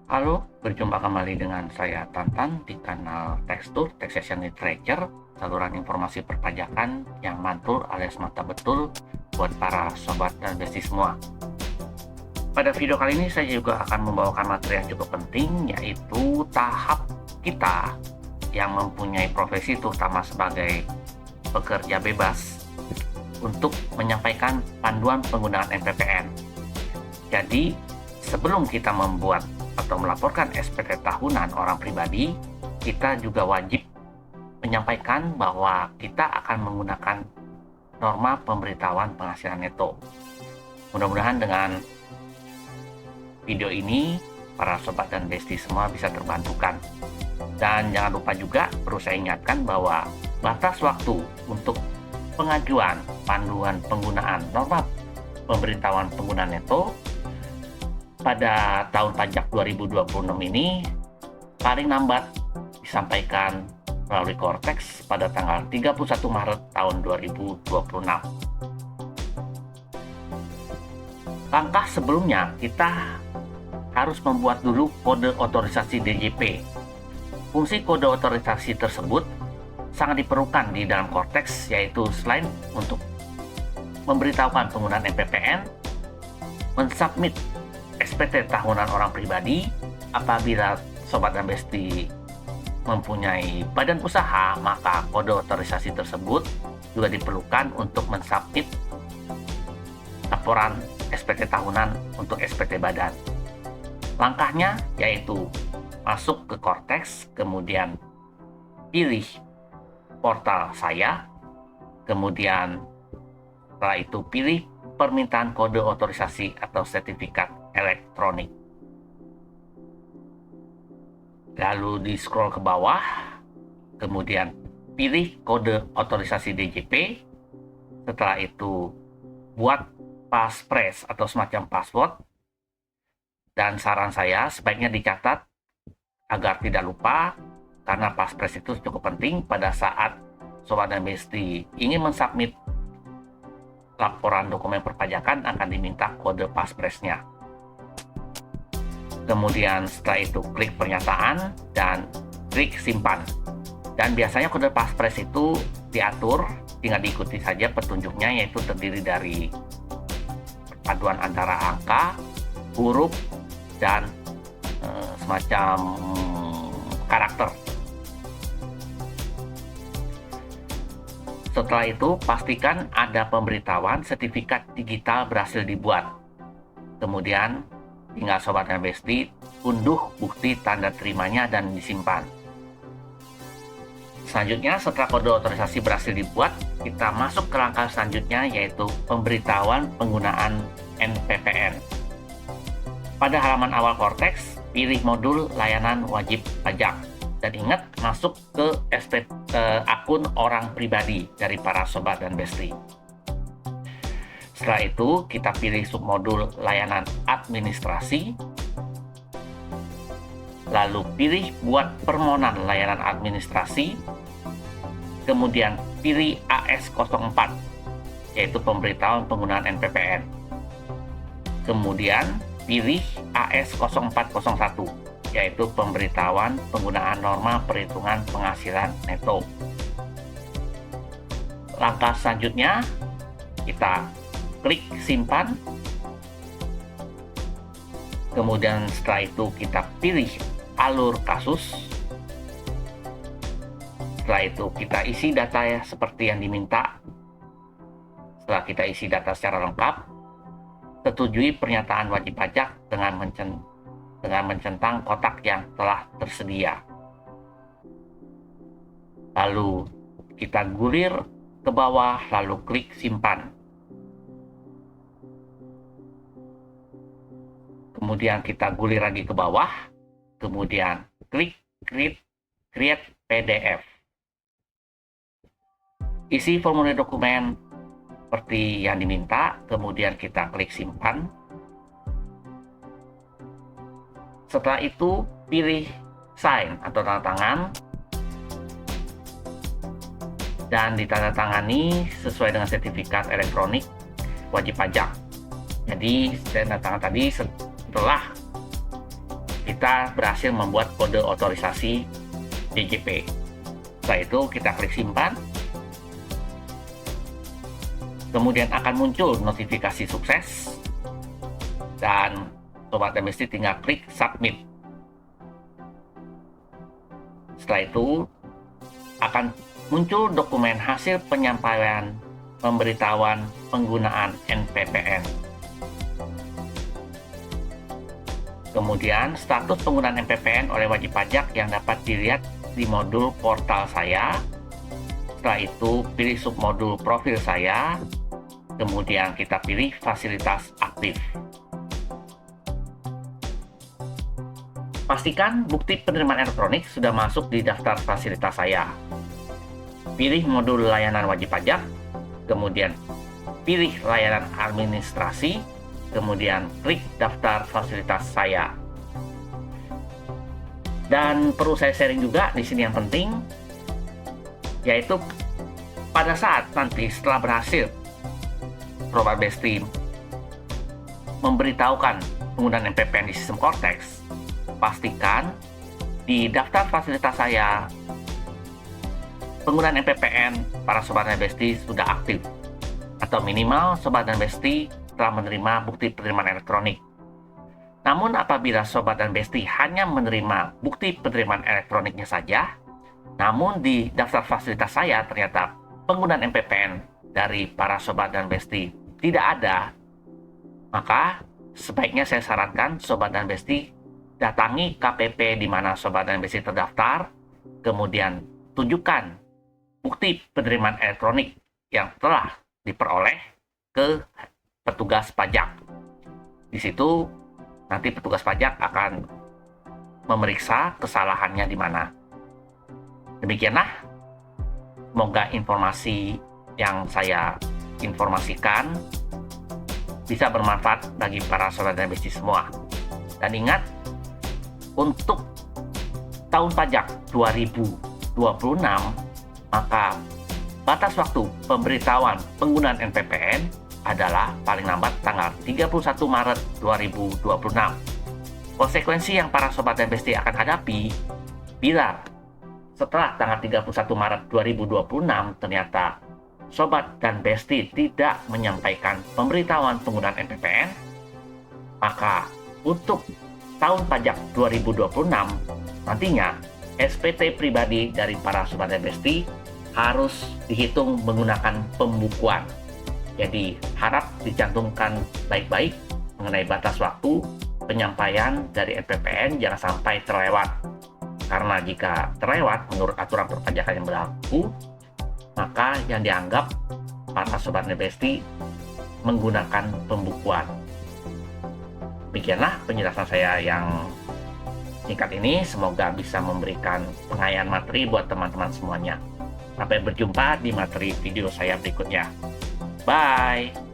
Halo, berjumpa kembali dengan saya Tantan di kanal Tekstur Taxation Literature, saluran informasi perpajakan yang mantul alias mata betul buat para sobat dan besti semua. Pada video kali ini saya juga akan membawakan materi yang cukup penting, yaitu tahap kita yang mempunyai profesi terutama sebagai pekerja bebas untuk menyampaikan panduan penggunaan NPPN. Jadi, sebelum kita membuat atau melaporkan SPT tahunan orang pribadi, kita juga wajib menyampaikan bahwa kita akan menggunakan norma pemberitahuan penghasilan neto. Mudah-mudahan dengan video ini, para sobat dan besti semua bisa terbantukan. Dan jangan lupa juga, perlu saya ingatkan bahwa batas waktu untuk pengajuan panduan penggunaan norma pemberitahuan pengguna neto pada tahun pajak 2026 ini paling lambat disampaikan melalui Kortex pada tanggal 31 Maret tahun 2026. Langkah sebelumnya kita harus membuat dulu kode otorisasi DJP. Fungsi kode otorisasi tersebut sangat diperlukan di dalam Kortex, yaitu selain untuk memberitahukan penggunaan NPPN, mensubmit SPT tahunan orang pribadi apabila sobat dan besti mempunyai badan usaha, maka kode otorisasi tersebut juga diperlukan untuk mensubmit laporan SPT tahunan untuk SPT badan. Langkahnya yaitu masuk ke Kortex, kemudian pilih portal saya, kemudian setelah itu pilih permintaan kode otorisasi atau sertifikat elektronik. Lalu di scroll ke bawah, kemudian pilih kode otorisasi DJP. Setelah itu buat passphrase atau semacam password. Dan saran saya sebaiknya dicatat agar tidak lupa, karena passphrase itu cukup penting pada saat sobat dan besti ingin mensubmit laporan dokumen perpajakan akan diminta kode passphrase-nya. Kemudian setelah itu klik pernyataan dan klik simpan. Dan biasanya kode passphrase itu diatur, tinggal diikuti saja petunjuknya, yaitu terdiri dari perpaduan antara angka, huruf, dan semacam karakter. Setelah itu pastikan ada pemberitahuan sertifikat digital berhasil dibuat. Kemudian tinggal sobat dan besti unduh bukti tanda terimanya dan disimpan. Selanjutnya, setelah kode otorisasi berhasil dibuat, kita masuk ke langkah selanjutnya, yaitu pemberitahuan penggunaan NPPN. Pada halaman awal Kortex, pilih modul layanan wajib pajak. Dan ingat, masuk ke akun orang pribadi dari para sobat dan besti. Setelah itu, kita pilih submodul layanan administrasi. Lalu pilih buat permohonan layanan administrasi. Kemudian pilih AS04, yaitu pemberitahuan penggunaan NPPN. Kemudian pilih AS0401, yaitu pemberitahuan penggunaan norma perhitungan penghasilan neto. Langkah selanjutnya, kita klik simpan. Kemudian setelah itu kita pilih alur kasus. Setelah itu kita isi data seperti yang diminta. Setelah kita isi data secara lengkap, setujui pernyataan wajib pajak dengan mencentang kotak yang telah tersedia. Lalu kita gulir ke bawah, lalu klik simpan. Kemudian kita gulir lagi ke bawah, kemudian klik create PDF. Isi formulir dokumen seperti yang diminta, kemudian kita klik simpan. Setelah itu pilih sign atau tanda tangan dan ditandatangani sesuai dengan sertifikat elektronik wajib pajak. Jadi tanda tangan tadi setelah kita berhasil membuat kode otorisasi DJP. Setelah itu kita klik simpan. Kemudian akan muncul notifikasi sukses. Dan Sobat dan Besti tinggal klik submit. Setelah itu akan muncul dokumen hasil penyampaian pemberitahuan penggunaan NPPN. Kemudian status penggunaan NPPN oleh wajib pajak yang dapat dilihat di modul portal saya. Setelah itu pilih submodul profil saya. Kemudian kita pilih fasilitas aktif. Pastikan bukti penerimaan elektronik sudah masuk di daftar fasilitas saya. Pilih modul layanan wajib pajak, kemudian pilih layanan administrasi, kemudian klik daftar fasilitas saya. Dan perlu saya sharing juga di sini yang penting, yaitu pada saat nanti setelah berhasil Sobat Besti memberitahukan penggunaan NPPN di sistem Cortex, pastikan di daftar fasilitas saya penggunaan NPPN para Sobat dan Besti sudah aktif, atau minimal Sobat dan Besti telah menerima bukti penerimaan elektronik. Namun apabila Sobat dan Besti hanya menerima bukti penerimaan elektroniknya saja, namun di daftar fasilitas saya ternyata penggunaan NPPN dari para Sobat dan Besti tidak ada, maka sebaiknya saya sarankan Sobat dan Besti datangi KPP di mana Sobat dan Besti terdaftar, kemudian tunjukkan bukti penerimaan elektronik yang telah diperoleh ke petugas pajak. Di situ nanti petugas pajak akan memeriksa kesalahannya di mana. Demikianlah, semoga informasi yang saya informasikan bisa bermanfaat bagi para Sobat dan Besti semua. Dan ingat, untuk tahun pajak 2026, maka batas waktu pemberitahuan penggunaan NPPN adalah paling lambat tanggal 31 Maret 2026. Konsekuensi yang para Sobat dan Besti akan hadapi bila setelah tanggal 31 Maret 2026 ternyata Sobat dan Besti tidak menyampaikan pemberitahuan penggunaan NPPN, maka untuk tahun pajak 2026 nantinya SPT pribadi dari para Sobat dan Besti harus dihitung menggunakan pembukuan. Jadi harap dicantumkan baik-baik mengenai batas waktu penyampaian dari NPPN, jangan sampai terlewat. Karena jika terlewat menurut aturan perpajakan yang berlaku, maka yang dianggap para Sobat dan Besti menggunakan pembukuan. Demikianlah penjelasan saya yang singkat ini, semoga bisa memberikan pengayaan materi buat teman-teman semuanya. Sampai berjumpa di materi video saya berikutnya. Bye!